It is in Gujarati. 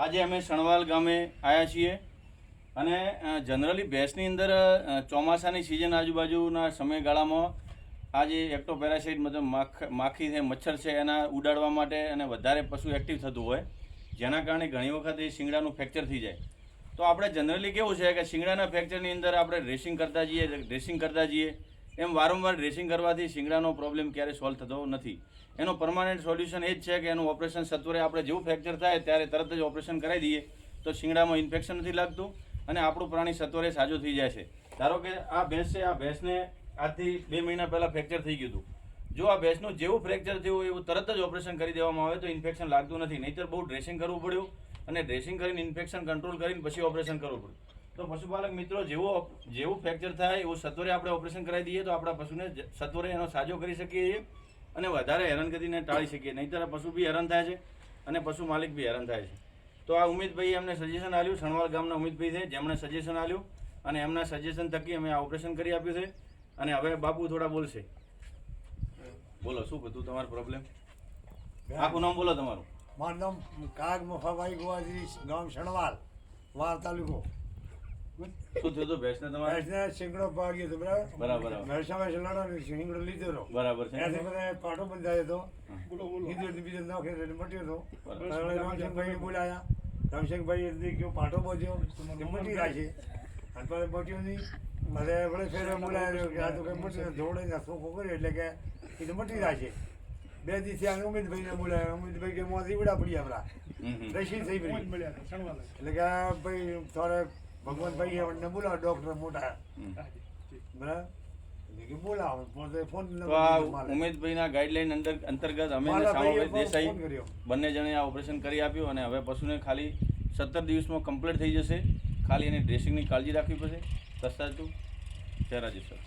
આજે અમે સણવાલ ગામે આવ્યા છીએ અને જનરલી ભેંસની અંદર ચોમાસાની સિઝન આજુબાજુના સમયગાળામાં આ જે એક્ટોપેરાસાઇટ મતલબ માખી છે, મચ્છર છે, એના ઉડાડવા માટે અને વધારે પશુ એક્ટિવ થતું હોય, જેના કારણે ઘણી વખત એ શિંગડાનું ફ્રેક્ચર થઈ જાય. તો આપણે જનરલી કેવું છે કે શિંગડાના ફ્રેક્ચરની અંદર આપણે ડ્રેસિંગ કરતા જઈએ એમ વારંવાર ડ્રેસિંગ કરવાથી શિંગડાનો પ્રોબ્લેમ ક્યારે સોલ્વ થતો નથી. એનો પરમાનન્ટ સોલ્યુશન એ જ છે કે એનું ઓપરેશન સત્વરે આપણે જેવું ફ્રેક્ચર થાય ત્યારે તરત જ ઓપરેશન કરાવી દઈએ તો શિંગડામાં ઇન્ફેક્શન નથી લાગતું અને આપણું પ્રાણી સત્વરે સાજું થઈ જાય છે. ધારો કે આ ભેંસ છે, આ ભેંસને આજથી 2 મહિના પહેલાં ફ્રેક્ચર થઈ ગયું હતું. જો આ ભેંસનું જેવું ફ્રેક્ચર થયું એવું તરત જ ઓપરેશન કરી દેવામાં આવે તો ઇન્ફેક્શન લાગતું નથી. નહીંતર બહુ ડ્રેસિંગ કરવું પડ્યું અને ડ્રેસિંગ કરીને ઇન્ફેક્શન કંટ્રોલ કરીને પછી ઓપરેશન કરવું પડ્યું. તો પશુપાલક મિત્રો જેવું ફ્રેક્ચર થાય એવું સત્વરે આપણે ઓપરેશન કરાવી દઈએ તો આપણા પશુને સત્વરે એનો સાજો કરી શકીએ છીએ અને વધારે હેરાનગતિને ટાળી શકીએ. નહીંતર પશુ બી હેરાન થાય છે અને પશુ માલિક બી હેરાન થાય છે. તો આ ઉમેદભાઈ એમને સજેશન આપ્યું, સણવાલ ગામના ઉમેદભાઈ છે જેમણે સજેશન આપ્યું અને એમના સજેશન થકી અમે આ ઓપરેશન કરી આપ્યું છે. અને હવે બાપુ થોડા બોલશે. બોલો, શું હતું તમારો પ્રોબ્લેમ? આખું નામ બોલો તમારું. મારું નામ કાગ મુફાભાઈ ગોવાજી, ગામ સણવાલ, વાર તાલુકો. શું થયું હતું ભેંસને તમારે? ભેંસને શિંગડો પાડ્યો હતો, બરાબર. ભેંસામાં લડવાનો શિંગડો લીધો હતો. બરાબર છે. એનાથી બધા પાટો બંધાયો હતો. બીજો નાખે એટલે મટ્યો હતો. રામસિંહભાઈ બોલાયા. રામસિંહભાઈ કેવો પાટો બાંધ્યો કે મટી રાખે અને પછી મટ્યો નહીં. મારે વડે ફેર બોલાયો કે આ તો કંઈ મટ્યું ધોળે સોખો કર્યો એટલે કે એ તો મટી રાખે. 2 દિવસથી આ ઉમેદભાઈને બોલાયા. ઉમેદભાઈ કે મોં દીવડા પડી આપણા રસી થઈ પડી એટલે કે ભાઈ થોડા ભગવાનભાઈ એમને બોલાવો, ડૉક્ટર મોટા બરાબર બોલાવો ફોન. તો આ ઉમેદભાઈના ગાઈડલાઈન અંતર્ગત અમે શામાભાઈ દેસાઈ બંને જણે આ ઓપરેશન કરી આપ્યું અને હવે પશુને ખાલી 17 દિવસમાં કમ્પ્લીટ થઈ જશે. ખાલી એને ડ્રેસિંગની કાળજી રાખવી પડશે. સસ્તા તું જય રાજેશ સર.